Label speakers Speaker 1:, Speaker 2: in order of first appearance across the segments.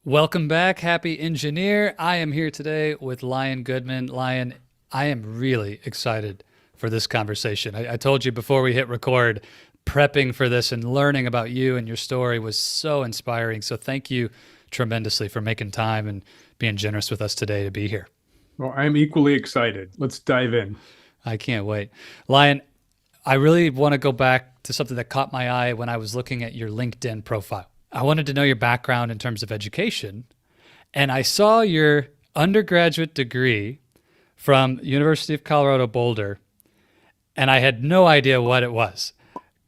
Speaker 1: Welcome back, happy engineer. I am here today with Lion Goodman. Lion, I am really excited for this conversation. I told you before we hit record, prepping for this and learning about you and your story was so inspiring. So thank you tremendously for making time and being generous with us today to be here.
Speaker 2: Well, I'm equally excited. Let's dive in.
Speaker 1: I can't wait. Lion, I really want to go back to something that caught my eye when I was looking at your LinkedIn profile. I wanted to know your background in terms of education, and I saw your undergraduate degree from University of Colorado Boulder, and I had no idea what it was.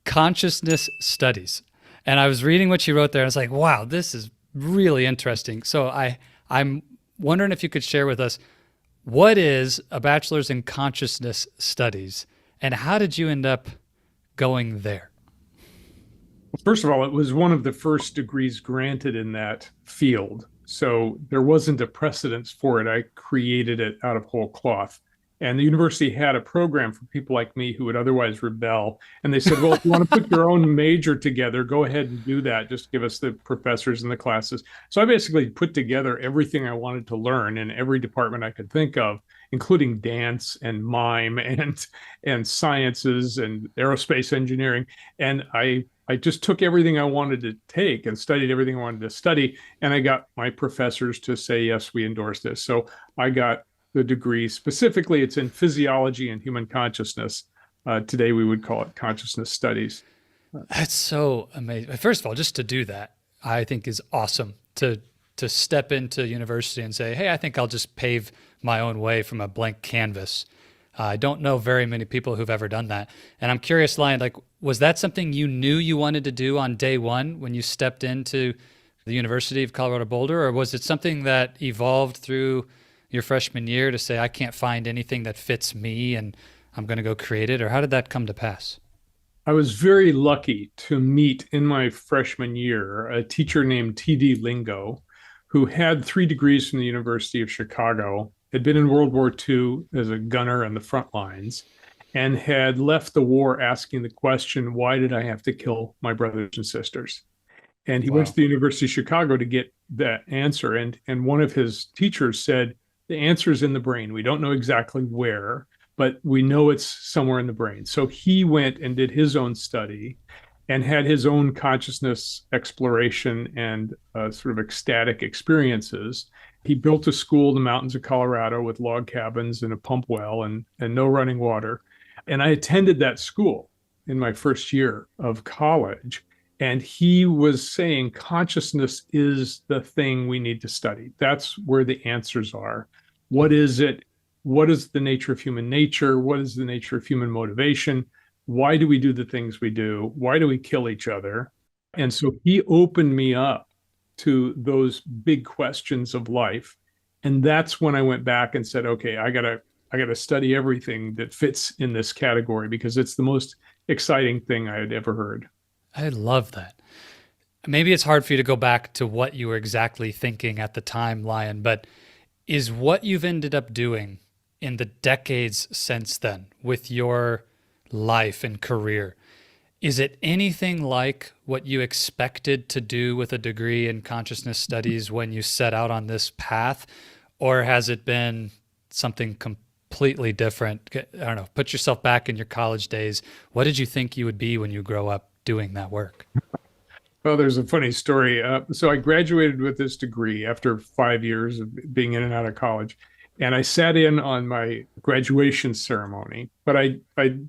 Speaker 1: Consciousness studies. And I was reading what you wrote there. And I was like, wow, this is really interesting. So I'm wondering if you could share with us what is a bachelor's in consciousness studies and how did you end up going there?
Speaker 2: First of all, it was one of the first degrees granted in that field. So there wasn't a precedence for it. I created it out of whole cloth. And the university had a program for people like me who would otherwise rebel. And they said, well, if you want to put your own major together, go ahead and do that. Just give us the professors and the classes. So I basically put together everything I wanted to learn in every department I could think of, including dance and mime and sciences and aerospace engineering. And I just took everything I wanted to take and studied everything I wanted to study. And I got my professors to say, yes, we endorse this. So I got the degree. Specifically, it's in physiology and human consciousness. Today, we would call it consciousness studies.
Speaker 1: That's so amazing. First of all, just to do that, I think is awesome to step into university and say, "Hey, I think I'll just pave my own way from a blank canvas." I don't know very many people who've ever done that. And I'm curious, Lion, like, was that something you knew you wanted to do on day one when you stepped into the University of Colorado Boulder, or was it something that evolved through your freshman year to say, I can't find anything that fits me and I'm going to go create it? Or how did that come to pass?
Speaker 2: I was very lucky to meet in my freshman year a teacher named T.D. Lingo, who had 3 degrees from the University of Chicago, had been in World War II as a gunner on the front lines, and had left the war asking the question, why did I have to kill my brothers and sisters? And he went to
Speaker 1: Wow.
Speaker 2: the University of Chicago to get that answer. And one of his teachers said, the answer is in the brain. We don't know exactly where, but we know it's somewhere in the brain. So he went and did his own study and had his own consciousness exploration and sort of ecstatic experiences. He built a school in the mountains of Colorado with log cabins and a pump well and no running water. And I attended that school in my first year of college. And he was saying consciousness is the thing we need to study. That's where the answers are. What is it? What is the nature of human nature? What is the nature of human motivation? Why do we do the things we do? Why do we kill each other? And so he opened me up to those big questions of life. And that's when I went back and said, okay, I gotta study everything that fits in this category because it's the most exciting thing I had ever heard.
Speaker 1: I love that. Maybe it's hard for you to go back to what you were exactly thinking at the time, Lion, but is what you've ended up doing in the decades since then with your life and career, is it anything like what you expected to do with a degree in consciousness studies when you set out on this path? Or has it been something completely different? I don't know. Put yourself back in your college days. What did you think you would be when you grow up doing that work?
Speaker 2: Well, there's a funny story. So I graduated with this degree after 5 years of being in and out of college, and I sat in on my graduation ceremony. But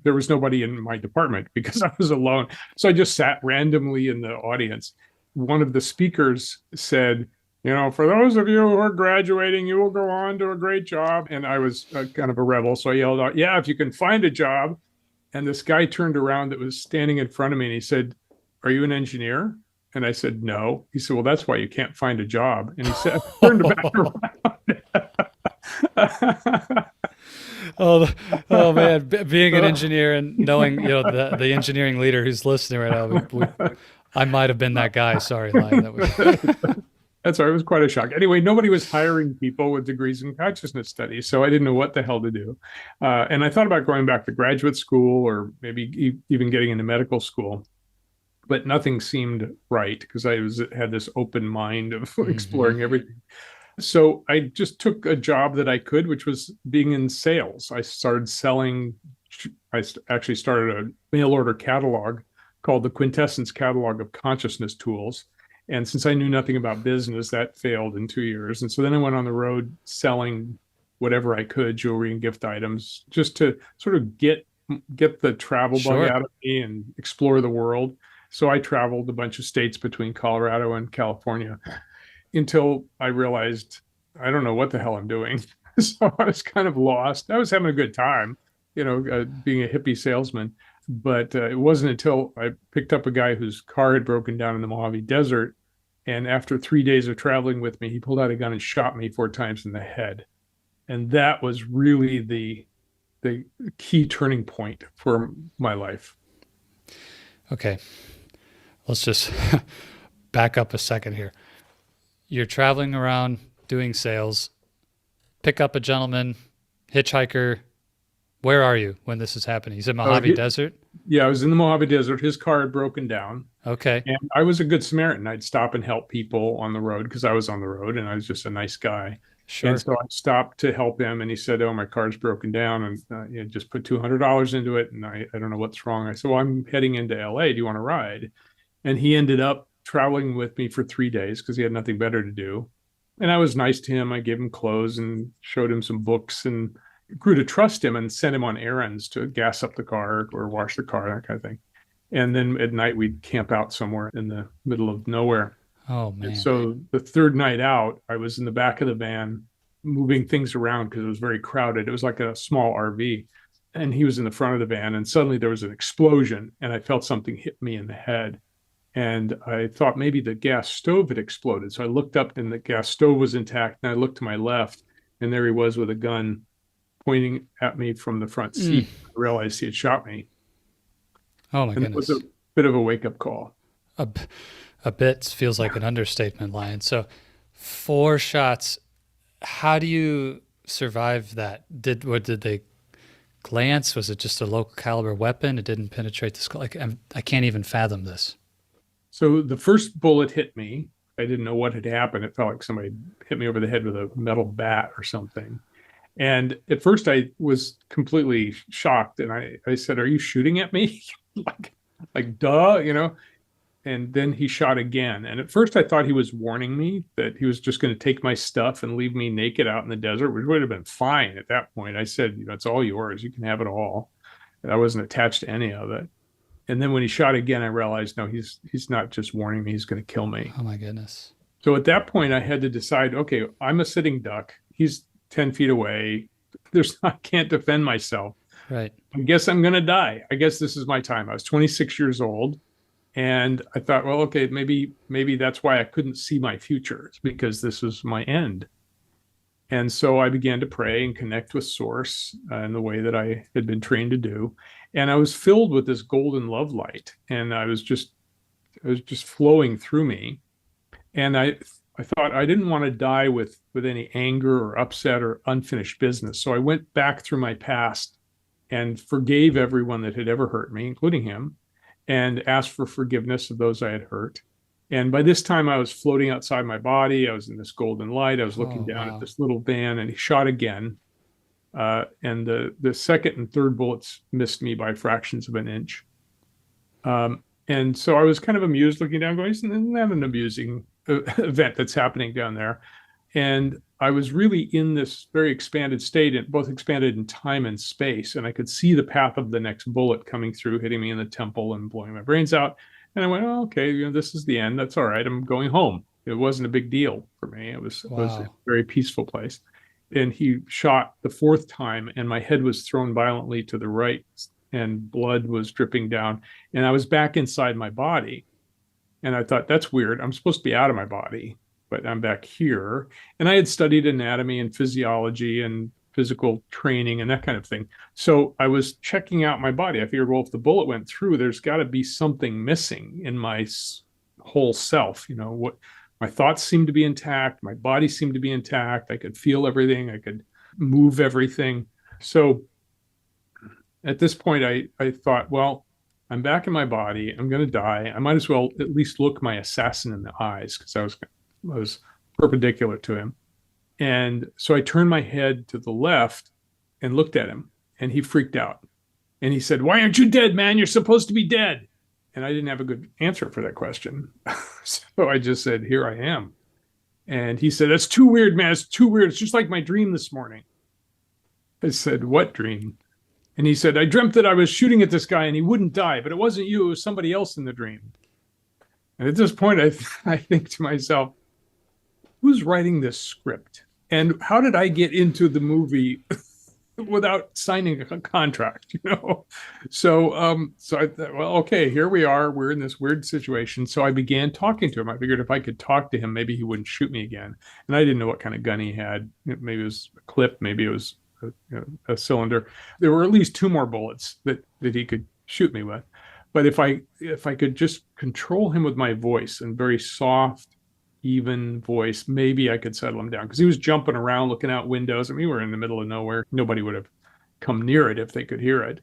Speaker 2: there was nobody in my department because I was alone. So I just sat randomly in the audience. One of the speakers said, for those of you who are graduating, you will go on to a great job. And I was kind of a rebel, so I yelled out, "Yeah, if you can find a job." And this guy turned around that was standing in front of me and he said, "Are you an engineer?" And I said, "No." He said, "Well, that's why you can't find a job." And he said, turned back around.
Speaker 1: Oh, oh man, being an engineer and knowing, the engineering leader who's listening right now, I might have been that guy. Sorry, Lion. That was
Speaker 2: That's right. It was quite a shock. Anyway, nobody was hiring people with degrees in consciousness studies, so I didn't know what the hell to do. And I thought about going back to graduate school or maybe even getting into medical school. but nothing seemed right because had this open mind of
Speaker 1: Hmm.
Speaker 2: exploring everything. So I just took a job that I could, which was being in sales. I started selling. Actually started a mail order catalog called the Quintessence Catalog of Consciousness Tools. And since I knew nothing about business, that failed in 2 years. And so then I went on the road selling whatever I could, jewelry and gift items, just to sort of get the travel bug
Speaker 1: Sure.
Speaker 2: out of me and explore the world. So I traveled a bunch of states between Colorado and California until I realized I don't know what the hell I'm doing. So I was kind of lost. I was having a good time, being a hippie salesman. But it wasn't until I picked up a guy whose car had broken down in the Mojave Desert. And after 3 days of traveling with me, he pulled out a gun and shot me 4 times in the head. And that was really the key turning point for my life.
Speaker 1: Okay. Let's just back up a second here. You're traveling around doing sales, pick up a gentleman, hitchhiker. Where are you when this is happening? You said
Speaker 2: Oh,
Speaker 1: Mojave Desert?
Speaker 2: yeah, I was in the Mojave Desert. His car had broken down.
Speaker 1: Okay.
Speaker 2: And I was a good Samaritan. I'd stop and help people on the road because I was on the road and I was just a nice guy. And
Speaker 1: Sure.
Speaker 2: so I stopped to help him, and he said, "Oh, my car's broken down, and just put $200 into it, and I don't know what's wrong." I said, "Well, I'm heading into LA. Do you want to ride?" And he ended up traveling with me for 3 days because he had nothing better to do. And I was nice to him. I gave him clothes and showed him some books and grew to trust him and sent him on errands to gas up the car or wash the car, that kind of thing. And then at night we'd camp out somewhere in the middle of nowhere.
Speaker 1: Oh,
Speaker 2: And
Speaker 1: man.
Speaker 2: so the third night out, I was in the back of the van moving things around because it was very crowded. It was like a small RV. And he was in the front of the van, and suddenly there was an explosion, and I felt something hit me in the head. And I thought maybe the gas stove had exploded. So I looked up, and the gas stove was intact. And I looked to my left, and there he was with a gun pointing at me from the front
Speaker 1: Mm.
Speaker 2: seat. I realized he had shot me.
Speaker 1: Oh, my
Speaker 2: And it was a
Speaker 1: goodness.
Speaker 2: bit of a wake up call.
Speaker 1: A, a bit feels like an understatement, Lion. So, 4 shots. How do you survive that? Did they glance? Was it just a low caliber weapon? It didn't penetrate the skull. Like I can't even fathom this.
Speaker 2: So the first bullet hit me. I didn't know what had happened. It felt like somebody hit me over the head with a metal bat or something. And at first I was completely shocked. And I said, "Are you shooting at me?" like, like, duh, And then he shot again. And at first I thought he was warning me that he was just going to take my stuff and leave me naked out in the desert, which would have been fine at that point. I said, "It's all yours. You can have it all." And I wasn't attached to any of it. And then when he shot again, I realized, no, he's not just warning me, he's going to kill me.
Speaker 1: Oh my goodness.
Speaker 2: So at that point, I had to decide, okay, I'm a sitting duck. He's 10 feet away. I can't defend myself.
Speaker 1: Right.
Speaker 2: I guess I'm going to die. I guess this is my time. I was 26 years old. And I thought, well, okay, maybe that's why I couldn't see my future. It's because this was my end. And so I began to pray and connect with Source in the way that I had been trained to do. And I was filled with this golden love light. And it was just flowing through me. And I thought I didn't want to die with any anger or upset or unfinished business. So I went back through my past and forgave everyone that had ever hurt me, including him, and asked for forgiveness of those I had hurt. And by this time, I was floating outside my body. I was in this golden light. I was looking
Speaker 1: Oh
Speaker 2: down at
Speaker 1: wow.
Speaker 2: this little van, and he shot again. And the second and third bullets missed me by fractions of an inch. And so I was kind of amused looking down, going, "Isn't that an amusing event that's happening down there?" And I was really in this very expanded state, and both expanded in time and space. And I could see the path of the next bullet coming through, hitting me in the temple and blowing my brains out. And I went, "Oh, okay, this is the end. That's all right. I'm going home." It wasn't a big deal for me. It was a
Speaker 1: Wow.
Speaker 2: very peaceful place. And he shot the fourth time, and my head was thrown violently to the right, and blood was dripping down. And I was back inside my body. And I thought, that's weird. I'm supposed to be out of my body, but I'm back here. And I had studied anatomy and physiology and physical training and that kind of thing. So I was checking out my body. I figured, well, if the bullet went through, there's got to be something missing in my whole self. What my thoughts seemed to be intact, my body seemed to be intact. I could feel everything, I could move everything. So at this point, I thought, well, I'm back in my body. I'm going to die. I might as well at least look my assassin in the eyes because I was perpendicular to him. And so I turned my head to the left and looked at him, and he freaked out. And he said, "Why aren't you dead, man? You're supposed to be dead." And I didn't have a good answer for that question. So I just said, "Here I am." And he said, "That's too weird, man. It's too weird. It's just like my dream this morning." I said, "What dream?" And he said, "I dreamt that I was shooting at this guy and he wouldn't die, but it wasn't you, it was somebody else in the dream." And at this point, I think to myself, who's writing this script? And how did I get into the movie without signing a contract, you know? So I thought, well, okay, here we are. We're in this weird situation. So I began talking to him. I figured if I could talk to him, maybe he wouldn't shoot me again. And I didn't know what kind of gun he had. Maybe it was a clip, maybe it was a cylinder. There were at least two more bullets that he could shoot me with. But if I could just control him with my voice and very soft, even voice, maybe I could settle him down because he was jumping around, looking out windows. I mean, we were in the middle of nowhere. Nobody would have come near it if they could hear it.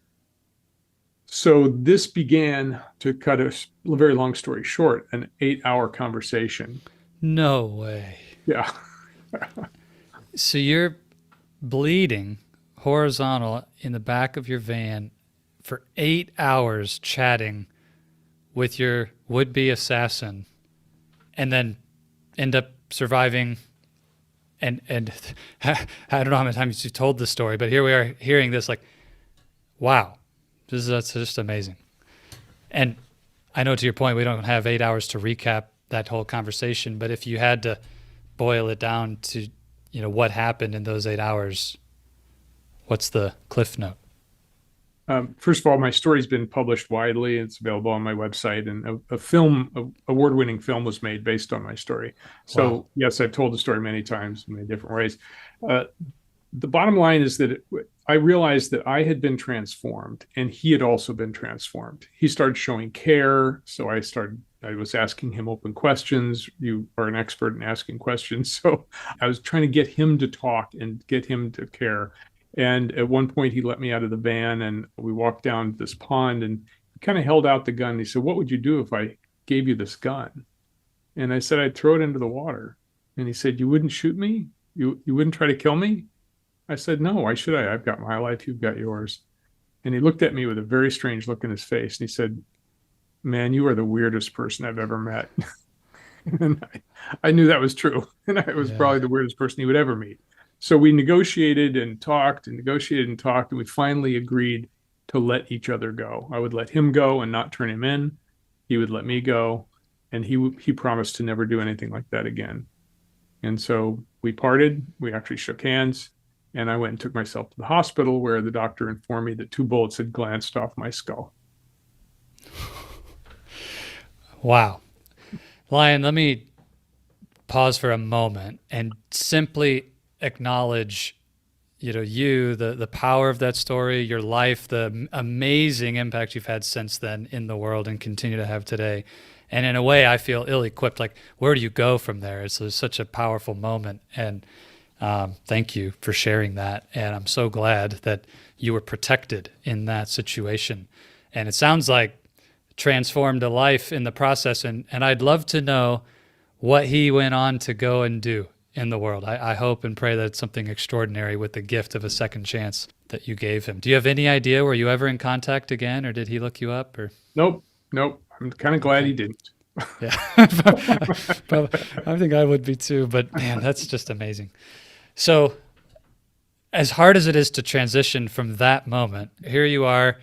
Speaker 2: So this began, to cut a very long story short, an 8-hour conversation.
Speaker 1: No way.
Speaker 2: Yeah.
Speaker 1: So you're bleeding horizontal in the back of your van for 8 hours chatting with your would-be assassin, and then end up surviving. And I don't know how many times you told this story, but here we are hearing this, like, wow, that's just amazing. And I know, to your point, we don't have 8 hours to recap that whole conversation, but if you had to boil it down to, what happened in those 8 hours, what's the cliff note?
Speaker 2: First of all, my story's been published widely. It's available on my website, and award-winning film was made based on my story. So, wow. Yes, I've told the story many times in many different ways. The bottom line is that I realized that I had been transformed, and he had also been transformed. He started showing care, so I was asking him open questions. You are an expert in asking questions, so I was trying to get him to talk and get him to care. And at one point, he let me out of the van, and we walked down this pond, and he kind of held out the gun. He said, "What would you do if I gave you this gun?" And I said, "I'd throw it into the water." And he said, "You wouldn't shoot me? You wouldn't try to kill me?" I said, "No, why should I? I've got my life. You've got yours." And he looked at me with a very strange look in his face. And he said, "Man, you are the weirdest person I've ever met." And I knew that was true. And I was probably the weirdest person he would ever meet. So we negotiated and talked and negotiated and talked, and we finally agreed to let each other go. I would let him go and not turn him in. He would let me go, and he promised to never do anything like that again. And so we parted. We actually shook hands, and I went and took myself to the hospital, where the doctor informed me that 2 bullets had glanced off my skull.
Speaker 1: Wow. Lion, let me pause for a moment and simply acknowledge, the power of that story, your life, the amazing impact you've had since then in the world and continue to have today. And in a way, I feel ill-equipped. Like, where do you go from there? It's such a powerful moment. And thank you for sharing that. And I'm so glad that you were protected in that situation. And it sounds like transformed a life in the process. And I'd love to know what he went on to go and do in the world. I hope and pray that it's something extraordinary with the gift of a second chance that you gave him. Do you have any idea, were you ever in contact again, or did he look you up? Or
Speaker 2: Nope. I'm kind of glad he didn't.
Speaker 1: Yeah, I think I would be too, but man, that's just amazing. So as hard as it is to transition from that moment, here you are,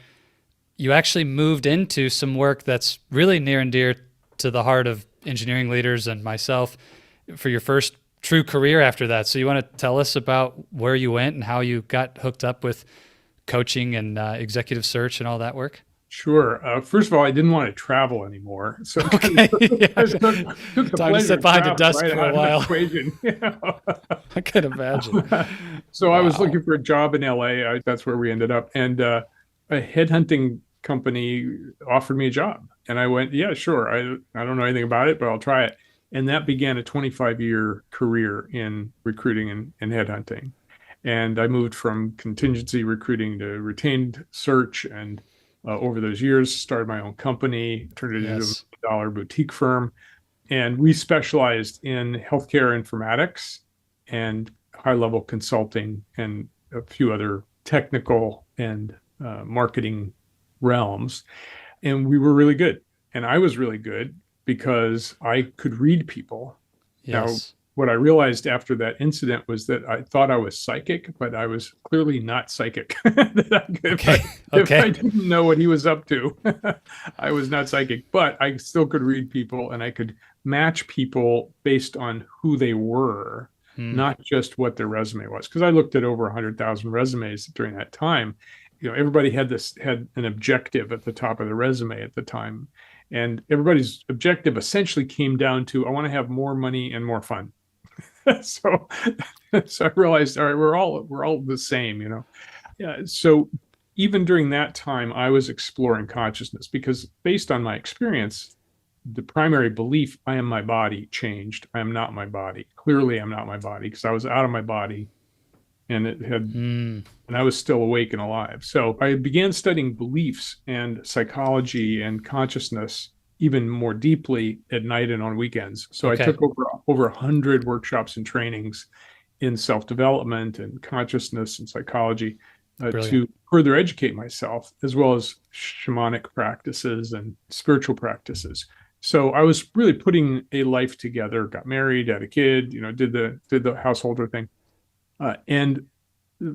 Speaker 1: you actually moved into some work that's really near and dear to the heart of engineering leaders and myself for your first true career after that. So you want to tell us about where you went and how you got hooked up with coaching and executive search and all that work?
Speaker 2: Sure. First of all, I didn't want to travel anymore. So
Speaker 1: okay.
Speaker 2: I took the
Speaker 1: time to sit behind a desk
Speaker 2: right
Speaker 1: for a while.
Speaker 2: Equation.
Speaker 1: I could imagine.
Speaker 2: So
Speaker 1: wow.
Speaker 2: I was looking for a job in LA. That's where we ended up. And a headhunting company offered me a job. And I went, yeah, sure. I don't know anything about it, but I'll try it. And that began a 25-year career in recruiting and headhunting. And I moved from contingency recruiting to retained search and over those years, started my own company, turned it into a
Speaker 1: Yes.
Speaker 2: dollar boutique firm. And we specialized in healthcare informatics and high level consulting and a few other technical and marketing realms. And we were really good. And I was really good because I could read people. Now,
Speaker 1: Yes.
Speaker 2: what I realized after that incident was that I thought I was psychic, but I was clearly not psychic.
Speaker 1: Okay.
Speaker 2: If I
Speaker 1: Okay.
Speaker 2: didn't know what he was up to, I was not psychic, but I still could read people and I could match people based on who they were,
Speaker 1: Hmm.
Speaker 2: not just what their resume was. Because I looked at over 100,000 resumes during that time. Everybody had an objective at the top of the resume at the time, and everybody's objective essentially came down to, I want to have more money and more fun. so so I realized, all right, we're all the same. Yeah. So even during that time, I was exploring consciousness because based on my experience, the primary belief, I am my body, changed. I am not my body. Clearly, I'm not my body because I was out of my body and
Speaker 1: Hmm.
Speaker 2: and I was still awake and alive. So I began studying beliefs and psychology and consciousness even more deeply at night and on weekends. So I
Speaker 1: Okay.
Speaker 2: took over 100 workshops and trainings in self-development and consciousness and psychology
Speaker 1: Brilliant.
Speaker 2: to further educate myself, as well as shamanic practices and spiritual practices. So I was really putting a life together, got married, had a kid, did the householder thing. And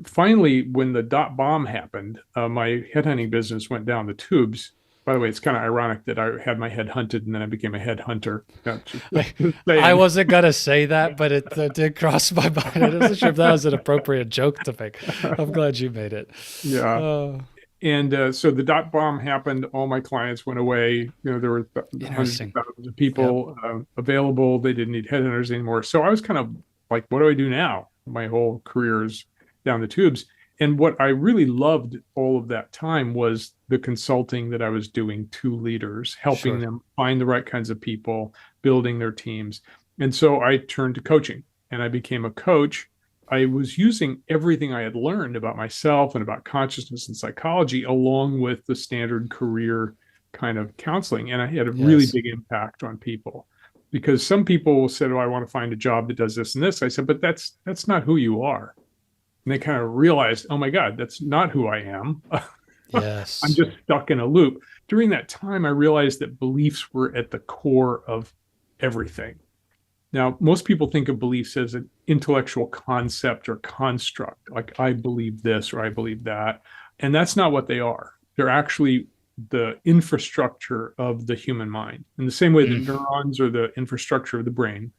Speaker 2: finally, when the dot bomb happened, my headhunting business went down the tubes. By the way, it's kind of ironic that I had my head hunted and then I became a head hunter.
Speaker 1: I,
Speaker 2: Just
Speaker 1: I
Speaker 2: saying.
Speaker 1: wasn't gonna say that, but it did cross my mind. I wasn't sure if that was an appropriate joke to make. I'm glad you made it.
Speaker 2: Yeah.
Speaker 1: Oh,
Speaker 2: And so the dot bomb happened. All my clients went away. There were hundreds of
Speaker 1: interesting.
Speaker 2: thousands of
Speaker 1: Yep.
Speaker 2: people available. They didn't need headhunters anymore. So I was kind of like, what do I do now? My whole career is down the tubes. And what I really loved all of that time was the consulting that I was doing to leaders, helping
Speaker 1: Sure.
Speaker 2: them find the right kinds of people, building their teams. And so I turned to coaching and I became a coach. I was using everything I had learned about myself and about consciousness and psychology along with the standard career kind of counseling. And I had a really
Speaker 1: Yes.
Speaker 2: big impact on people because some people said, oh, I want to find a job that does this and this. I said, but that's not who you are. And they kind of realized, oh my God, that's not who I am. I'm
Speaker 1: Yes.
Speaker 2: just stuck in a loop. During that time, I realized that beliefs were at the core of everything. Now, most people think of beliefs as an intellectual concept or construct, like I believe this or I believe that. And that's not what they are. They're actually the infrastructure of the human mind. In the same way that
Speaker 1: Mm.
Speaker 2: neurons are the infrastructure of the brain,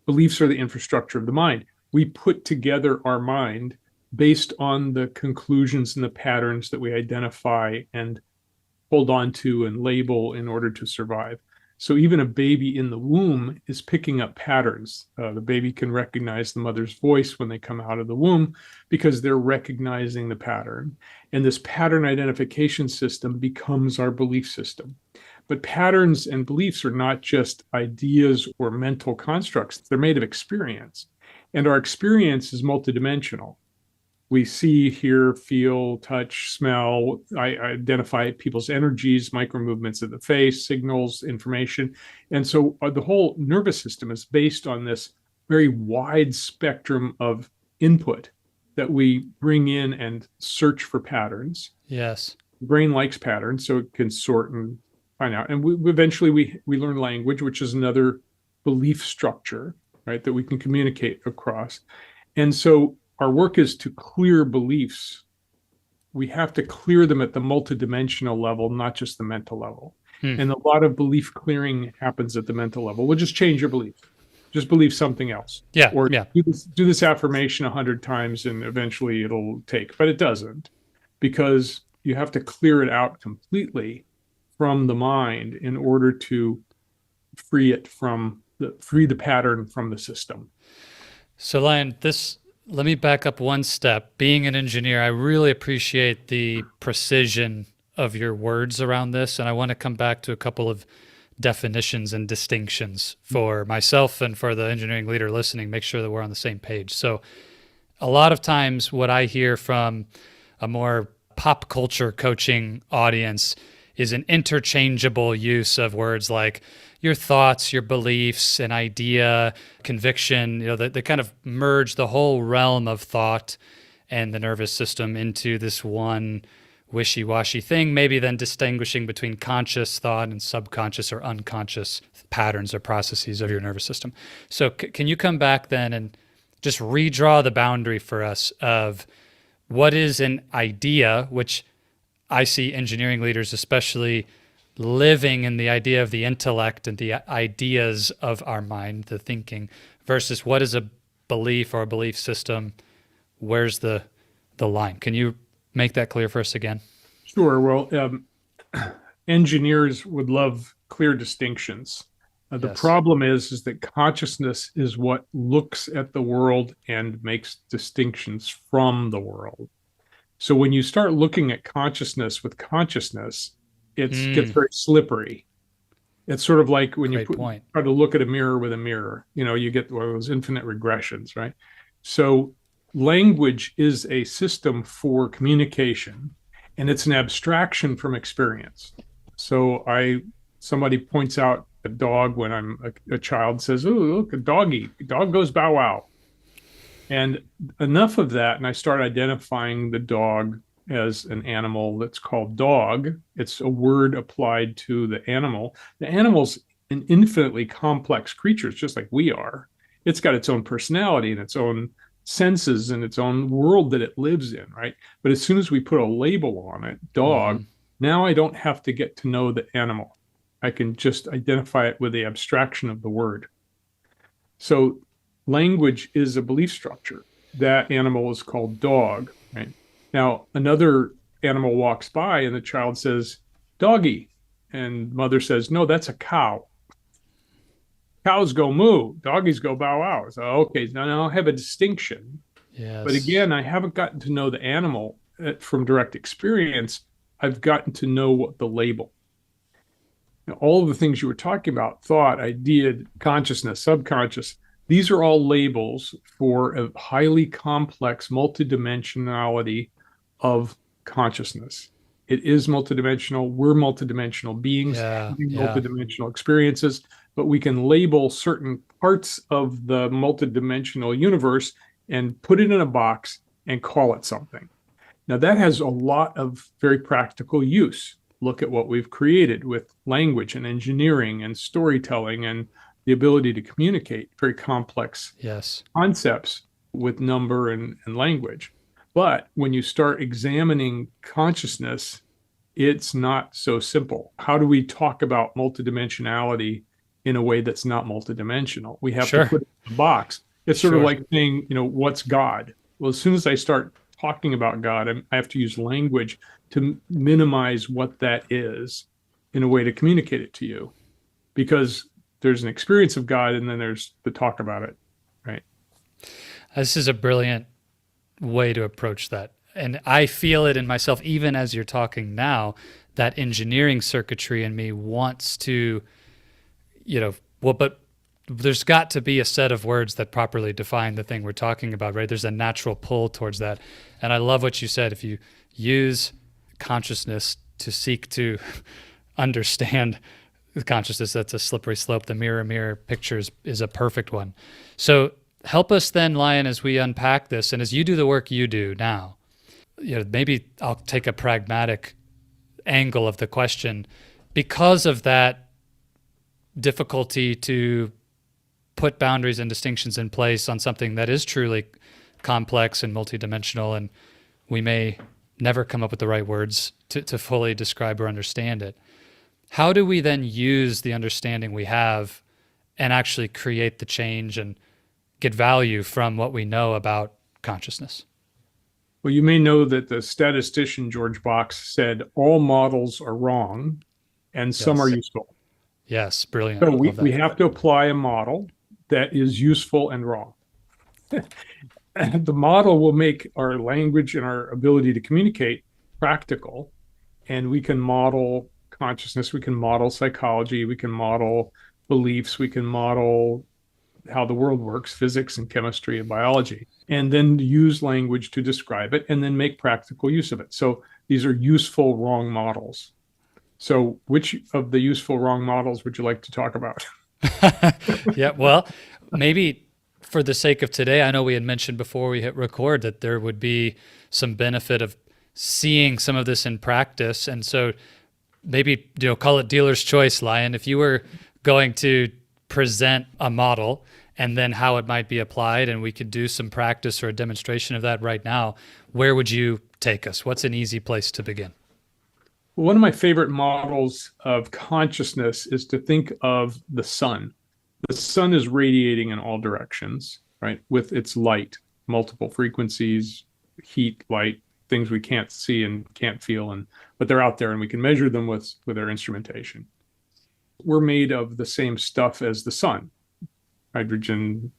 Speaker 2: beliefs are the infrastructure of the mind. We put together our mind based on the conclusions and the patterns that we identify and hold on to and label in order to survive. So even a baby in the womb is picking up patterns. The baby can recognize the mother's voice when they come out of the womb because they're recognizing the pattern. And this pattern identification system becomes our belief system. But patterns and beliefs are not just ideas or mental constructs, they're made of experience. And our experience is multidimensional. We see, hear, feel, touch, smell. I identify people's energies, micro movements of the face, signals, information. And so the whole nervous system is based on this very wide spectrum of input that we bring in and search for patterns.
Speaker 1: Yes.
Speaker 2: The brain likes patterns, so it can sort and find out. And eventually we learn language, which is another belief structure, right, that we can communicate across. And so our work is to clear beliefs. We have to clear them at the multidimensional level, not just the mental level.
Speaker 1: Hmm.
Speaker 2: And a lot of belief clearing happens at the mental level. We'll just change your belief. Just believe something else.
Speaker 1: Yeah.
Speaker 2: Or
Speaker 1: Yeah.
Speaker 2: do this affirmation 100 times and eventually it'll take. But it doesn't, because you have to clear it out completely from the mind in order to free the pattern from the system.
Speaker 1: So, Lion, let me back up one step. Being an engineer, I really appreciate the precision of your words around this. And I want to come back to a couple of definitions and distinctions for myself and for the engineering leader listening, make sure that we're on the same page. So, a lot of times, what I hear from a more pop culture coaching audience is an interchangeable use of words like your thoughts, your beliefs, an idea, conviction, they kind of merge the whole realm of thought and the nervous system into this one wishy-washy thing, maybe then distinguishing between conscious thought and subconscious or unconscious patterns or processes of your nervous system. So can you come back then and just redraw the boundary for us of what is an idea, which I see engineering leaders especially living in the idea of the intellect and the ideas of our mind, the thinking, versus what is a belief or a belief system? Where's the line? Can you make that clear for us again?
Speaker 2: Sure. Well, engineers would love clear distinctions. The
Speaker 1: Yes.
Speaker 2: problem is that consciousness is what looks at the world and makes distinctions from the world. So when you start looking at consciousness with consciousness, it gets very slippery. It's sort of like when
Speaker 1: Great point.
Speaker 2: try to look at a mirror with a mirror, you get one of those infinite regressions, right? So language is a system for communication, and it's an abstraction from experience. So somebody points out a dog when I'm a child, says, "Oh, look, a doggy. A dog goes bow wow." And enough of that, and I start identifying the dog as an animal that's called dog. It's a word applied to the animal. The animal's an infinitely complex creature, just like we are. It's got its own personality and its own senses and its own world that it lives in, right? But as soon as we put a label on it, dog, now I don't have to get to know the animal. I can just identify it with the abstraction of the word. So language is a belief structure. That animal is called dog, right? Now, another animal walks by and the child says, doggy. And mother says, no, that's a cow. Cows go moo, doggies go bow wow. So, okay, now I have a distinction.
Speaker 1: Yes.
Speaker 2: But again, I haven't gotten to know the animal from direct experience. I've gotten to know what the label. Now, all of the things you were talking about, thought, idea, consciousness, subconscious, these are all labels for a highly complex multidimensionality of consciousness. It is multidimensional. We're multidimensional beings having multidimensional experiences, but we can label certain parts of the multidimensional universe and put it in a box and call it something. Now, that has a lot of very practical use. Look at what we've created with language and engineering and storytelling and the ability to communicate very complex concepts with number and language. But when you start examining consciousness, it's not so simple. How do we talk about multidimensionality in a way that's not multidimensional? We have to put it in a box. It's sort of like saying, what's God? Well, as soon as I start talking about God, I have to use language to minimize what that is in a way to communicate it to you. Because there's an experience of God and then there's the talk about it, right?
Speaker 1: This is a brilliant way to approach that. And I feel it in myself, even as you're talking now, that engineering circuitry in me wants to, but there's got to be a set of words that properly define the thing we're talking about, right? There's a natural pull towards that. And I love what you said. If you use consciousness to seek to understand the consciousness, that's a slippery slope. The mirror picture is a perfect one. So help us then, Lion, as we unpack this and as you do the work you do now. Maybe I'll take a pragmatic angle of the question. Because of that difficulty to put boundaries and distinctions in place on something that is truly complex and multidimensional, and we may never come up with the right words to fully describe or understand it. How do we then use the understanding we have and actually create the change and get value from what we know about consciousness?
Speaker 2: Well, you may know that the statistician George Box said all models are wrong and some are useful.
Speaker 1: Yes, brilliant.
Speaker 2: So we have to apply a model that is useful and wrong. The model will make our language and our ability to communicate practical, and we can model consciousness, we can model psychology, we can model beliefs, we can model how the world works, physics and chemistry and biology, and then use language to describe it and then make practical use of it. So These are useful wrong models. So which of the useful wrong models would you like to talk about?
Speaker 1: Yeah, well, maybe for the sake of today, I know we had mentioned before we hit record that there would be some benefit of seeing some of this in practice. And so maybe, call it dealer's choice, Lion. If you were going to present a model and then how it might be applied, and we could do some practice or a demonstration of that right now, where would you take us? What's an easy place to begin?
Speaker 2: One of my favorite models of consciousness is to think of the sun. The sun is radiating in all directions, right? With its light, multiple frequencies, heat, light, things we can't see and can't feel, but they're out there and we can measure them with our instrumentation. We're made of the same stuff as the sun, hydrogen,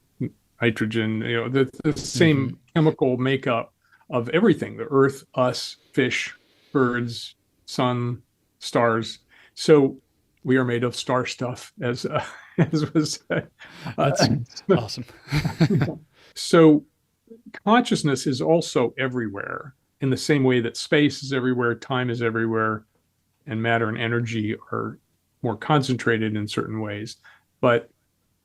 Speaker 2: nitrogen, the same chemical makeup of everything, the earth, us, fish, birds, sun, stars. So we are made of star stuff, as as was said.
Speaker 1: That's awesome.
Speaker 2: So consciousness is also everywhere in the same way that space is everywhere, time is everywhere, and matter and energy are more concentrated in certain ways. But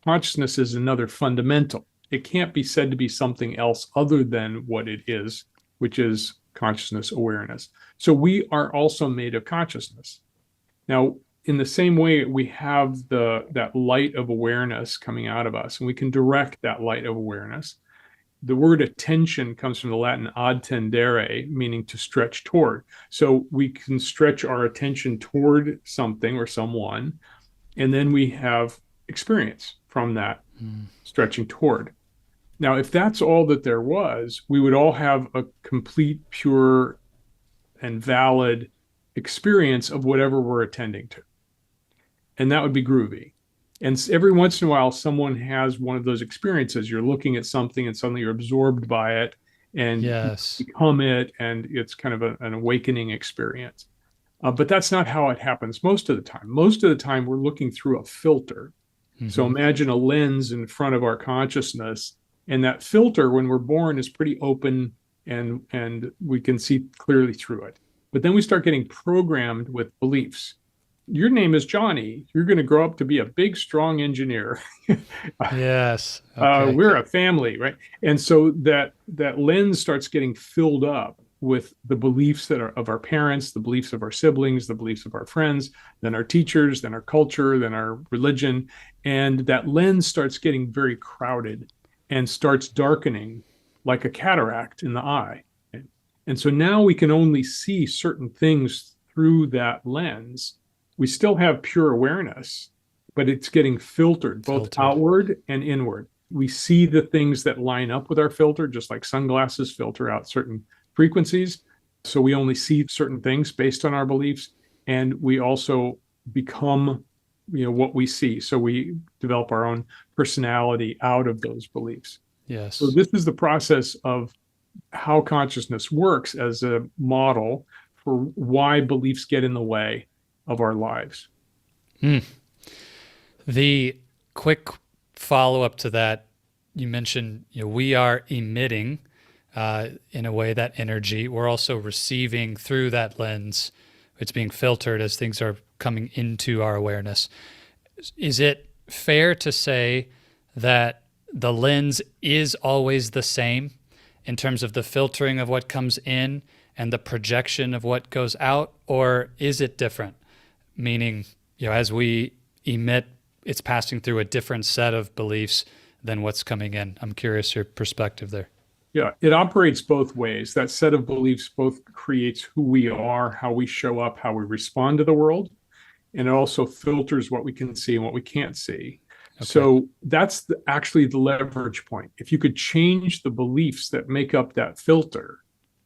Speaker 2: consciousness is another fundamental. It can't be said to be something else other than what it is, which is consciousness awareness. So we are also made of consciousness. Now, in the same way, we have that light of awareness coming out of us, and we can direct that light of awareness. The word attention comes from the Latin ad tendere, meaning to stretch toward. So we can stretch our attention toward something or someone, and then we have experience from that stretching toward. Now, if that's all that there was, we would all have a complete, pure, and valid experience of whatever we're attending to. And that would be groovy. And every once in a while, someone has one of those experiences. You're looking at something and suddenly you're absorbed by it and
Speaker 1: Yes.
Speaker 2: you become it, and it's kind of an awakening experience. But that's not how it happens most of the time. Most of the time, we're looking through a filter. So imagine a lens in front of our consciousness, and that filter, when we're born, is pretty open and we can see clearly through it. But then we start getting programmed with beliefs. Your name is Johnny. You're going to grow up to be a big, strong engineer.
Speaker 1: Yes. Okay.
Speaker 2: We're a family, right? And so that lens starts getting filled up with the beliefs that are of our parents, the beliefs of our siblings, the beliefs of our friends, then our teachers, then our culture, then our religion. And that lens starts getting very crowded and starts darkening like a cataract in the eye. And so now we can only see certain things through that lens. We still have pure awareness, but it's getting filtered both outward and inward. We see the things that line up with our filter, just like sunglasses filter out certain frequencies. So we only see certain things based on our beliefs, and we also become, what we see. So we develop our own personality out of those beliefs.
Speaker 1: Yes.
Speaker 2: So this is the process of how consciousness works as a model for why beliefs get in the way of our lives.
Speaker 1: The quick follow-up to that, you mentioned we are emitting in a way that energy. We're also receiving through that lens. It's being filtered as things are coming into our awareness. Is it fair to say that the lens is always the same in terms of the filtering of what comes in and the projection of what goes out, or is it different? Meaning, as we emit, it's passing through a different set of beliefs than what's coming in. I'm curious your perspective there.
Speaker 2: Yeah, it operates both ways. That set of beliefs both creates who we are, how we show up, how we respond to the world, and it also filters what we can see and what we can't see. Okay. So that's actually the leverage point. If you could change the beliefs that make up that filter,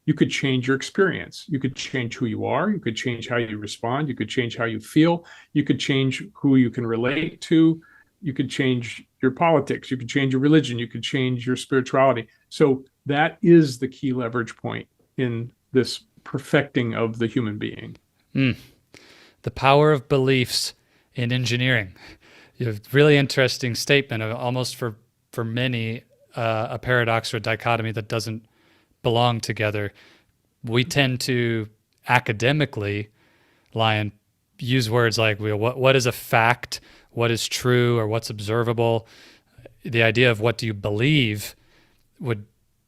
Speaker 2: you could change your experience. You could change who you are. You could change how you respond. You could change how you feel. You could change who you can relate to. You could change your politics. You could change your religion. You could change your spirituality. So that is the key leverage point in this perfecting of the human being.
Speaker 1: The power of beliefs in engineering. You have a really interesting statement, almost for many, a paradox or a dichotomy that doesn't belong together. We tend to academically, Lion, use words like, well, what is a fact, what is true, or what's observable. The idea of what do you believe would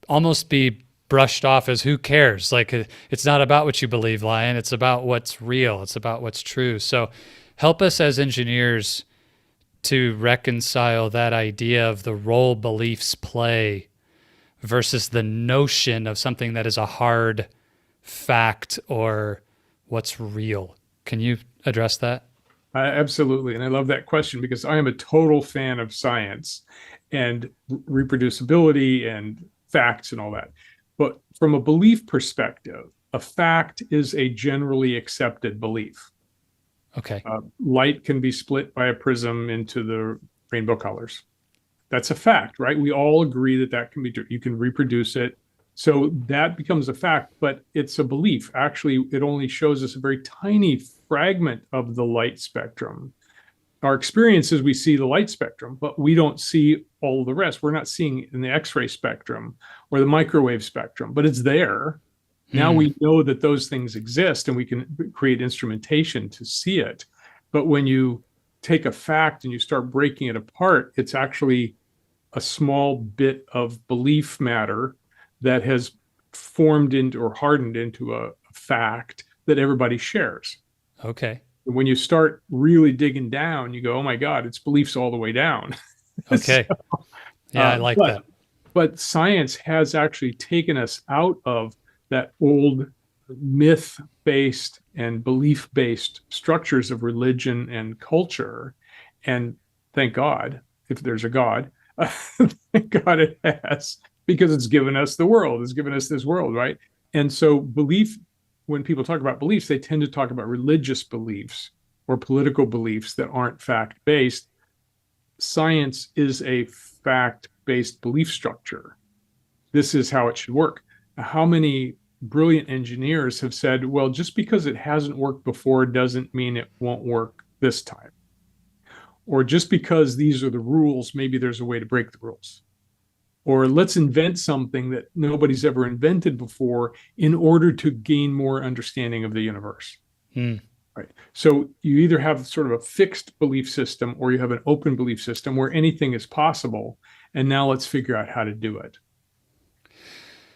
Speaker 1: almost be brushed off as who cares? Like, it's not about what you believe, Lion. It's about what's real. It's about what's true. So help us as engineers to reconcile that idea of the role beliefs play versus the notion of something that is a hard fact or what's real. Can you address that?
Speaker 2: Absolutely. And I love that question because I am a total fan of science and reproducibility and facts and all that. But from a belief perspective, a fact is a generally accepted belief.
Speaker 1: Okay.
Speaker 2: Light can be split by a prism into the rainbow colors. That's a fact, right? We all agree that that can be true. You can reproduce it. So that becomes a fact, but it's a belief. Actually, it only shows us a very tiny fragment of the light spectrum. Our experience is we see the light spectrum, but we don't see all the rest. We're not seeing in the X-ray spectrum or the microwave spectrum, but it's there. Now we know that those things exist and we can create instrumentation to see it. But when you take a fact and you start breaking it apart, it's actually a small bit of belief matter that has formed into or hardened into a fact that everybody shares.
Speaker 1: Okay.
Speaker 2: When you start really digging down, you go, oh my God, it's beliefs all the way down.
Speaker 1: Okay.
Speaker 2: So,
Speaker 1: Yeah, I like that.
Speaker 2: But science has actually taken us out of that old myth-based and belief-based structures of religion and culture. And thank God, if there's a God, thank God it has, because it's given us the world, it's given us this world, right? And so belief, when people talk about beliefs, they tend to talk about religious beliefs or political beliefs that aren't fact-based. Science is a fact-based belief structure. This is how it should work. How many brilliant engineers have said, well, just because it hasn't worked before doesn't mean it won't work this time. Or just because these are the rules, maybe there's a way to break the rules. Or let's invent something that nobody's ever invented before in order to gain more understanding of the universe. Right. So you either have sort of a fixed belief system or you have an open belief system where anything is possible. And now let's figure out how to do it.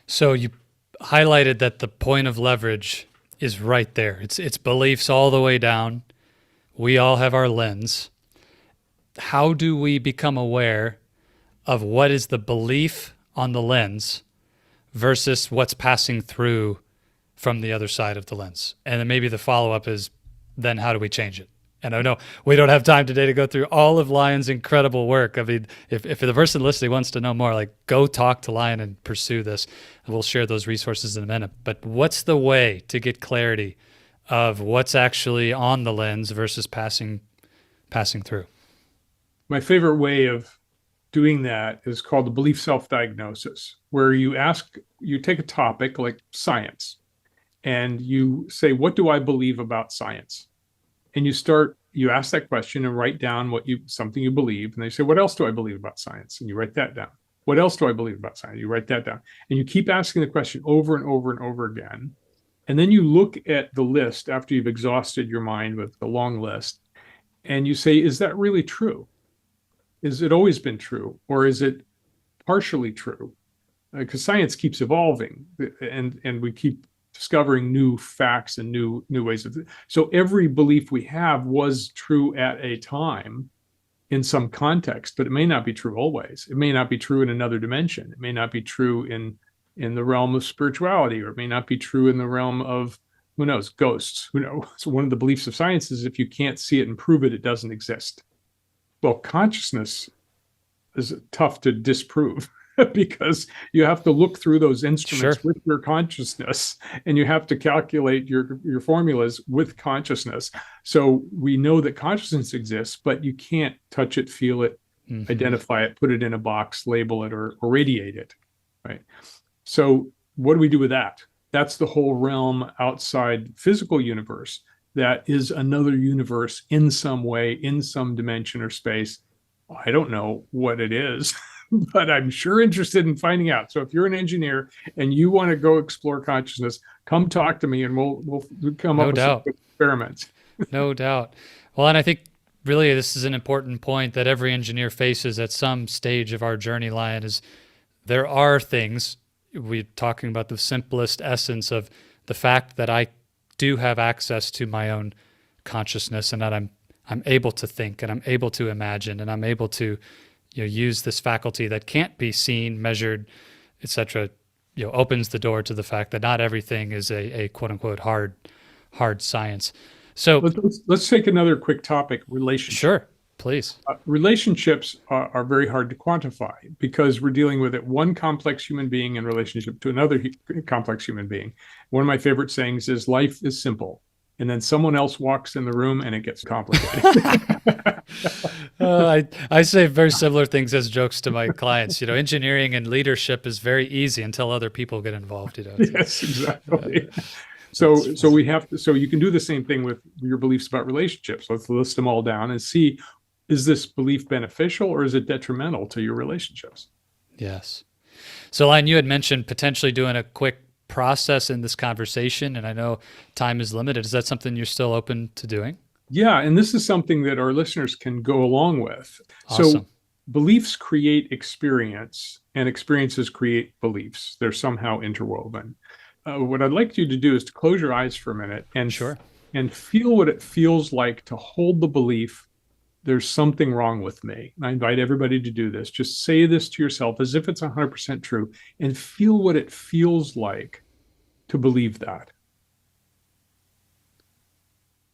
Speaker 1: So you highlighted that the point of leverage is right there. It's beliefs all the way down. We all have our lens. How do we become aware of what is the belief on the lens versus what's passing through from the other side of the lens? And then maybe the follow-up is, then how do we change it? And I know we don't have time today to go through all of Lion's incredible work. I mean, if the person listening wants to know more, like, go talk to Lion and pursue this. And we'll share those resources in a minute. But what's the way to get clarity of what's actually on the lens versus passing through?
Speaker 2: My favorite way of doing that is called the belief self-diagnosis, where you take a topic like science and you say, what do I believe about science? And you ask that question and write down something you believe. And they say, what else do I believe about science? And you write that down. What else do I believe about science? You write that down. And you keep asking the question over and over and over again. And then you look at the list after you've exhausted your mind with the long list. And you say, is that really true? Is it always been true? Or is it partially true? Because science keeps evolving and we keep discovering new facts and new ways of it. So every belief we have was true at a time in some context, but it may not be true always. It may not be true in another dimension. It may not be true in the realm of spirituality, or it may not be true in the realm of, who knows, ghosts. Who knows? So one of the beliefs of science is if you can't see it and prove it, it doesn't exist. Well, consciousness is tough to disprove. Because you have to look through those instruments with your consciousness, and you have to calculate your formulas with consciousness. So we know that consciousness exists, but you can't touch it, feel it, identify it, put it in a box, label it, or radiate it, right? So what do we do with that? That's the whole realm outside physical universe. That is another universe in some way, in some dimension or space. I don't know what it is. But I'm sure interested in finding out. So if you're an engineer and you want to go explore consciousness, come talk to me and we'll come up
Speaker 1: No
Speaker 2: with some
Speaker 1: doubt.
Speaker 2: experiments.
Speaker 1: No doubt. Well, and I think really this is an important point that every engineer faces at some stage of our journey, Lion, is there are things we're talking about the simplest essence of the fact that I do have access to my own consciousness and that I'm able to think and I'm able to imagine and I'm able to use this faculty that can't be seen, measured, etc. Opens the door to the fact that not everything is a quote unquote hard science. So
Speaker 2: Let's take another quick topic: relationship.
Speaker 1: sure, please.
Speaker 2: Relationships are very hard to quantify because we're dealing with it one complex human being in relationship to another complex human being. One of my favorite sayings is life is simple. And then someone else walks in the room and it gets complicated.
Speaker 1: I say very similar things as jokes to my clients. Engineering and leadership is very easy until other people get involved.
Speaker 2: Yes, exactly. So we have to, so you can do the same thing with your beliefs about relationships. Let's list them all down and see, is this belief beneficial or is it detrimental to your relationships?
Speaker 1: Yes. So, Lion, you had mentioned potentially doing a quick process in this conversation, and I know time is limited. Is that something you're still open to doing?
Speaker 2: Yeah, and this is something that our listeners can go along with.
Speaker 1: Awesome.
Speaker 2: So beliefs create experience, and experiences create beliefs. They're somehow interwoven. What I'd like you to do is to close your eyes for a minute and
Speaker 1: Sure.
Speaker 2: and feel what it feels like to hold the belief there's something wrong with me. And I invite everybody to do this. Just say this to yourself as if it's 100% true and feel what it feels like to believe that.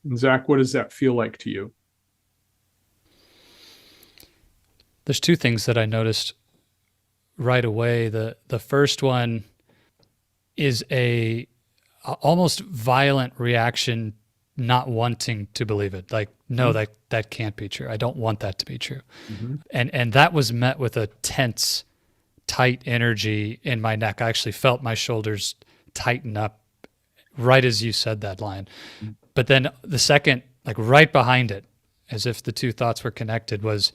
Speaker 2: And Zach, what does that feel like to you?
Speaker 1: There's two things that I noticed right away. The first one is a almost violent reaction, not wanting to believe it. Like, no, that can't be true. I don't want that to be true.
Speaker 2: Mm-hmm.
Speaker 1: And that was met with a tense, tight energy in my neck. I actually felt my shoulders tighten up right as you said that, Lion.
Speaker 2: Mm-hmm.
Speaker 1: But then the second, like right behind it, as if the two thoughts were connected, was,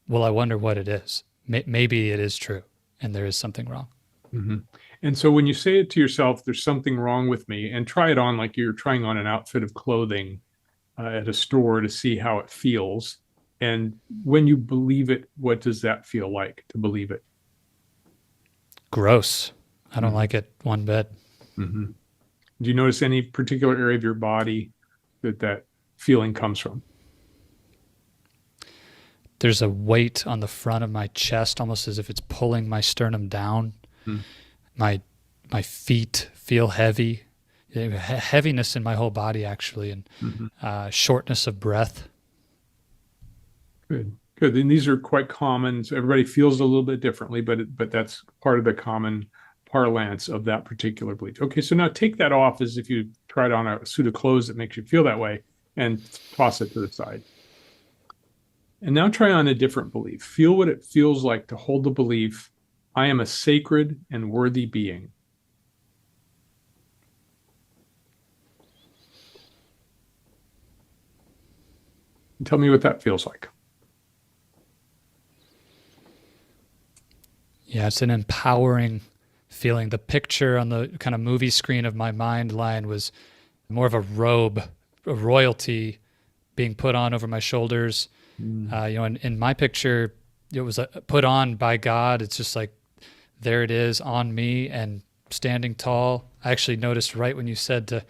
Speaker 1: well, I wonder what it is. Maybe it is true and there is something wrong.
Speaker 2: Mm-hmm. And so when you say it to yourself, there's something wrong with me, and try it on like you're trying on an outfit of clothing at a store to see how it feels. And when you believe it, what does that feel like to believe it?
Speaker 1: Gross. I don't
Speaker 2: Mm-hmm.
Speaker 1: like it one bit.
Speaker 2: Mm-hmm. Do you notice any particular area of your body that feeling comes from?
Speaker 1: There's a weight on the front of my chest, almost as if it's pulling my sternum down.
Speaker 2: Mm.
Speaker 1: My feet feel heavy, heaviness in my whole body actually, and
Speaker 2: Mm-hmm.
Speaker 1: Shortness of breath.
Speaker 2: Good, good. And these are quite common. So everybody feels a little bit differently, but that's part of the common parlance of that particular belief. Okay, so now take that off as if you tried on a suit of clothes that makes you feel that way, and toss it to the side. And now try on a different belief. Feel what it feels like to hold the belief, I am a sacred and worthy being. And tell me what that feels like.
Speaker 1: Yeah, it's an empowering feeling. The picture on the kind of movie screen of my mind, Lion, was more of a robe, a royalty being put on over my shoulders. In my picture, it was put on by God. It's just like, there it is on me and standing tall. I actually noticed right when you said to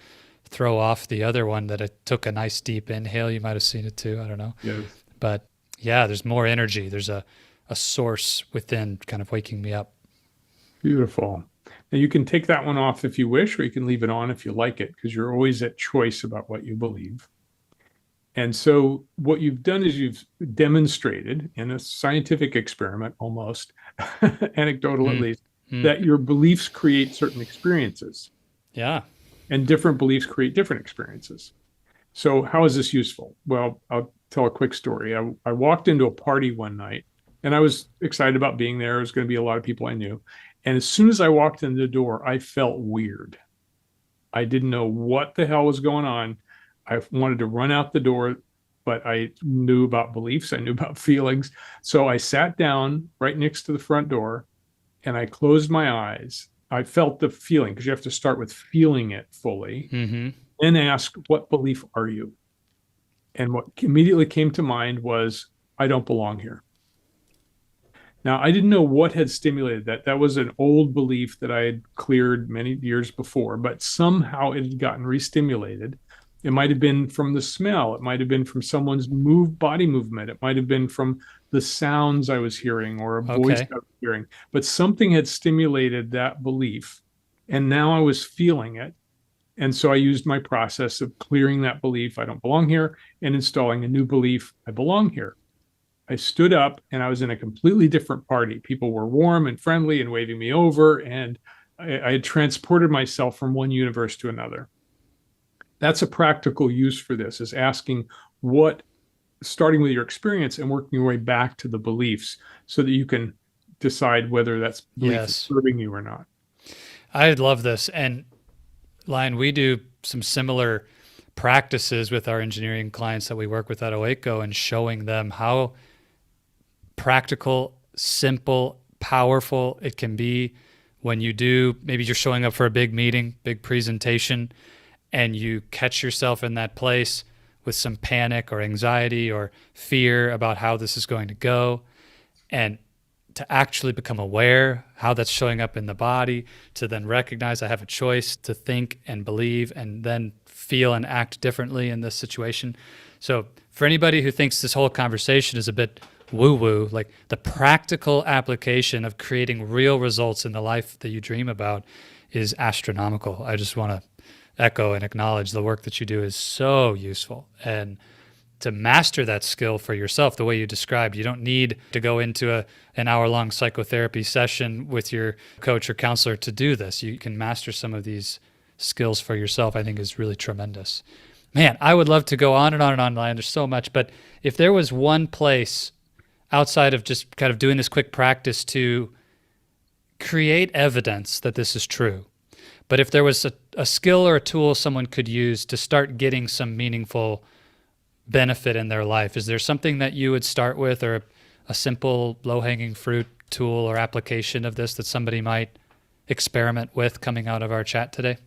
Speaker 1: throw off the other one that it took a nice deep inhale. You might have seen it too. I don't know.
Speaker 2: Yes.
Speaker 1: But yeah, there's more energy. There's a source within kind of waking me up.
Speaker 2: Beautiful. Now you can take that one off if you wish, or you can leave it on if you like it, because you're always at choice about what you believe. And so what you've done is you've demonstrated in a scientific experiment, almost anecdotal at least, that your beliefs create certain experiences.
Speaker 1: Yeah.
Speaker 2: And different beliefs create different experiences. So how is this useful? Well, I'll tell a quick story. I walked into a party one night and I was excited about being there. It was going to be a lot of people I knew. And as soon as I walked in the door, I felt weird. I didn't know what the hell was going on. I wanted to run out the door, but I knew about beliefs. I knew about feelings. So I sat down right next to the front door and I closed my eyes. I felt the feeling, because you have to start with feeling it fully,
Speaker 1: Mm-hmm.
Speaker 2: then ask, what belief are you? And what immediately came to mind was, I don't belong here. Now, I didn't know what had stimulated that. That was an old belief that I had cleared many years before, but somehow it had gotten re-stimulated. It might have been from the smell. It might have been from someone's body movement. It might have been from the sounds I was hearing or a voice
Speaker 1: Okay.
Speaker 2: I was hearing. But something had stimulated that belief. And now I was feeling it. And so I used my process of clearing that belief, I don't belong here, and installing a new belief, I belong here. I stood up and I was in a completely different party. People were warm and friendly and waving me over, and I had transported myself from one universe to another. That's a practical use for this, is asking what, starting with your experience and working your way back to the beliefs so that you can decide whether that belief is
Speaker 1: Yes.
Speaker 2: serving you or not.
Speaker 1: I love this. And Lion, we do some similar practices with our engineering clients that we work with at Oeco, and showing them how practical, simple, powerful it can be when you do, maybe you're showing up for a big meeting, big presentation, and you catch yourself in that place with some panic or anxiety or fear about how this is going to go. And to actually become aware how that's showing up in the body, to then recognize I have a choice to think and believe and then feel and act differently in this situation. So for anybody who thinks this whole conversation is a bit woo-woo, like the practical application of creating real results in the life that you dream about is astronomical. I just want to echo and acknowledge the work that you do is so useful. And to master that skill for yourself, the way you described, you don't need to go into an hour-long psychotherapy session with your coach or counselor to do this. You can master some of these skills for yourself, I think is really tremendous. Man, I would love to go on and on and on, Lion. There's so much. But if there was one place outside of just kind of doing this quick practice to create evidence that this is true, but if there was a skill or a tool someone could use to start getting some meaningful benefit in their life, is there something that you would start with, or a simple low-hanging fruit tool or application of this that somebody might experiment with coming out of our chat today?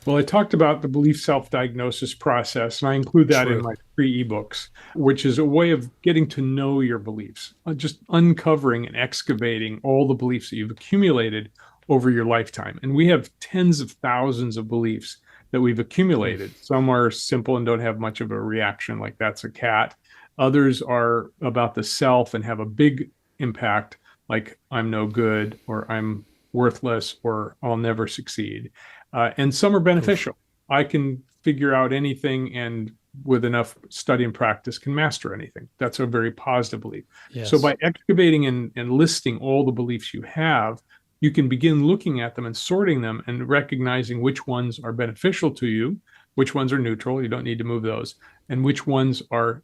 Speaker 2: Well, I talked about the belief self-diagnosis process, and I include that in
Speaker 1: True.
Speaker 2: my free ebooks, which is a way of getting to know your beliefs, just uncovering and excavating all the beliefs that you've accumulated over your lifetime. And we have tens of thousands of beliefs that we've accumulated. Some are simple and don't have much of a reaction, like that's a cat. Others are about the self and have a big impact, like I'm no good, or I'm worthless, or I'll never succeed. And some are beneficial. I can figure out anything, and with enough study and practice can master anything. That's a very positive belief.
Speaker 1: Yes.
Speaker 2: So by excavating and listing all the beliefs you have, you can begin looking at them and sorting them and recognizing which ones are beneficial to you, which ones are neutral, you don't need to move those, and which ones are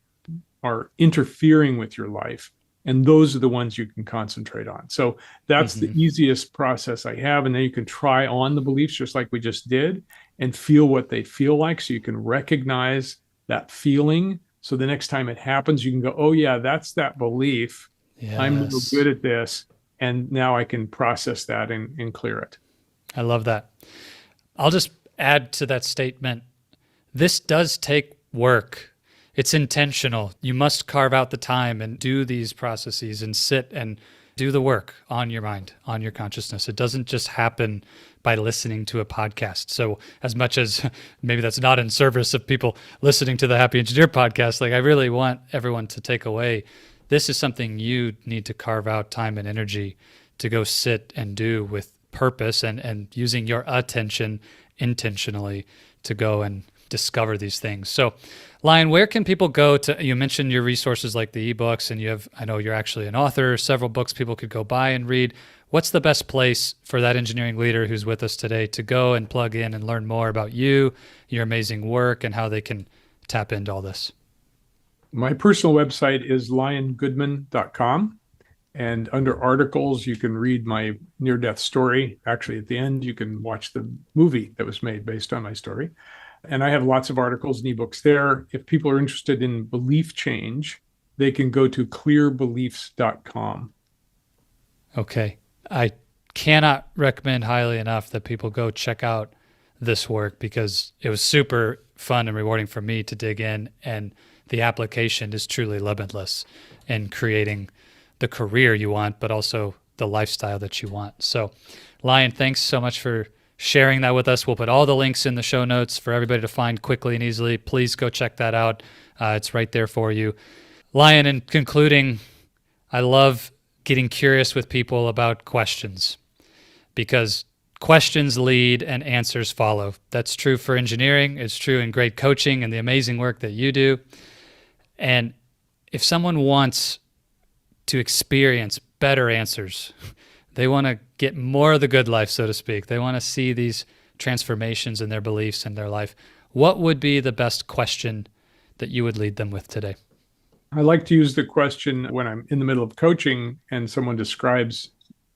Speaker 2: interfering with your life. And those are the ones you can concentrate on. So that's the easiest process I have. And then you can try on the beliefs just like we just did and feel what they feel like. So you can recognize that feeling. So the next time it happens, you can go, oh yeah, that's that belief.
Speaker 1: Yes.
Speaker 2: I'm no good at this. And now I can process that and clear it.
Speaker 1: I love that. I'll just add to that statement. This does take work. It's intentional. You must carve out the time and do these processes and sit and do the work on your mind, on your consciousness. It doesn't just happen by listening to a podcast. So as much as maybe that's not in service of people listening to the Happy Engineer podcast, like I really want everyone to take away, this is something you need to carve out time and energy to go sit and do with purpose and using your attention intentionally to go and discover these things. So Lion, where can people go to, you mentioned your resources like the ebooks, and you have, I know you're actually an author, several books people could go buy and read. What's the best place for that engineering leader who's with us today to go and plug in and learn more about you, your amazing work, and how they can tap into all this?
Speaker 2: My personal website is liongoodman.com. And under articles, you can read my near-death story. Actually, at the end, you can watch the movie that was made based on my story. And I have lots of articles and ebooks there. If people are interested in belief change, they can go to clearbeliefs.com.
Speaker 1: Okay. I cannot recommend highly enough that people go check out this work, because it was super fun and rewarding for me to dig in, and the application is truly limitless in creating the career you want, but also the lifestyle that you want. So, Lion, thanks so much for sharing that with us. We'll put all the links in the show notes for everybody to find quickly and easily. Please go check that out. It's right there for you. Lion, in concluding, I love getting curious with people about questions, because questions lead and answers follow. That's true for engineering. It's true in great coaching and the amazing work that you do. And if someone wants to experience better answers, they want to get more of the good life, so to speak. They want to see these transformations in their beliefs and their life. What would be the best question that you would lead them with today?
Speaker 2: I like to use the question when I'm in the middle of coaching and someone describes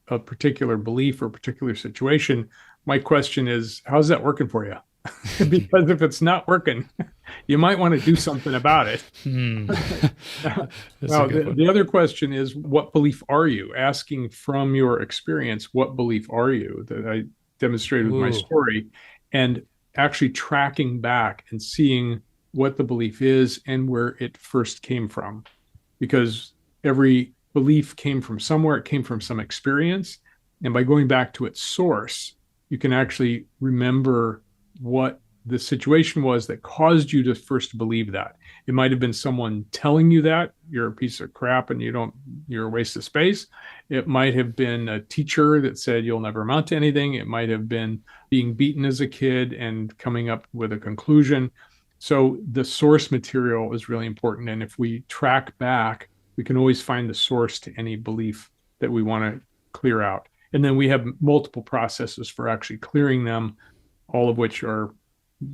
Speaker 2: a particular belief or particular situation. My question is, how's that working for you? Because if it's not working, you might want to do something about it. Now, the other question is, what belief are you? Asking from your experience, what belief are you, that I demonstrated with my story, and actually tracking back and seeing what the belief is and where it first came from. Because every belief came from somewhere, it came from some experience. And by going back to its source, you can actually remember what the situation was that caused you to first believe that. It might have been someone telling you that you're a piece of crap and you're a waste of space. It might have been a teacher that said you'll never amount to anything. It might have been being beaten as a kid and coming up with a conclusion. So the source material is really important. And if we track back, we can always find the source to any belief that we want to clear out. And then we have multiple processes for actually clearing them, all of which are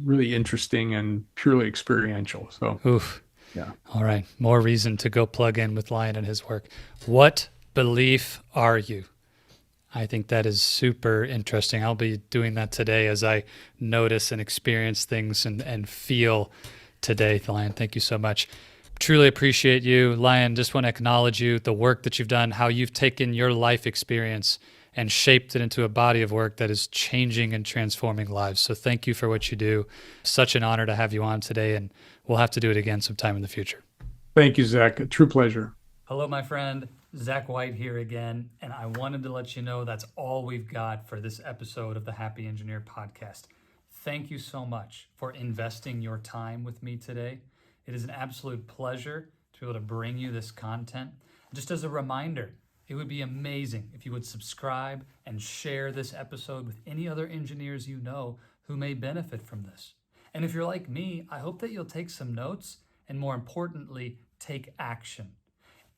Speaker 2: really interesting and purely experiential. So,
Speaker 1: yeah. All right. More reason to go plug in with Lion and his work. What belief are you? I think that is super interesting. I'll be doing that today as I notice and experience things and feel today. Lion, thank you so much. Truly appreciate you. Lion, just want to acknowledge you, the work that you've done, how you've taken your life experience and shaped it into a body of work that is changing and transforming lives. So thank you for what you do. Such an honor to have you on today, and we'll have to do it again sometime in the future.
Speaker 2: Thank you, Zach. A true pleasure.
Speaker 1: Hello, my friend. Zach White here again, and I wanted to let you know that's all we've got for this episode of the Happy Engineer podcast. Thank you so much for investing your time with me today. It is an absolute pleasure to be able to bring you this content. Just as a reminder, it would be amazing if you would subscribe and share this episode with any other engineers you know who may benefit from this. And if you're like me, I hope that you'll take some notes and, more importantly, take action.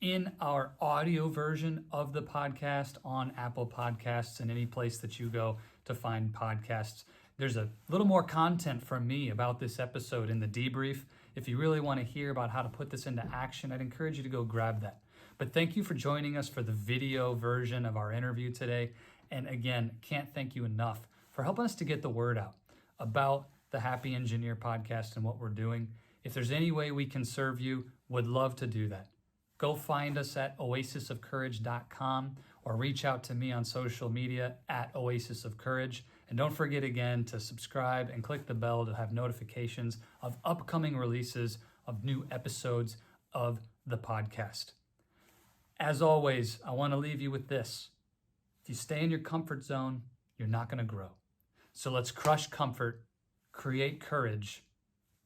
Speaker 1: In our audio version of the podcast on Apple Podcasts and any place that you go to find podcasts, there's a little more content from me about this episode in the debrief. If you really want to hear about how to put this into action, I'd encourage you to go grab that. But thank you for joining us for the video version of our interview today. And again, can't thank you enough for helping us to get the word out about the Happy Engineer podcast and what we're doing. If there's any way we can serve you, would love to do that. Go find us at oasisofcourage.com or reach out to me on social media at Oasis of Courage. And don't forget again to subscribe and click the bell to have notifications of upcoming releases of new episodes of the podcast. As always, I want to leave you with this. If you stay in your comfort zone, you're not going to grow. So let's crush comfort, create courage,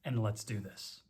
Speaker 1: and let's do this.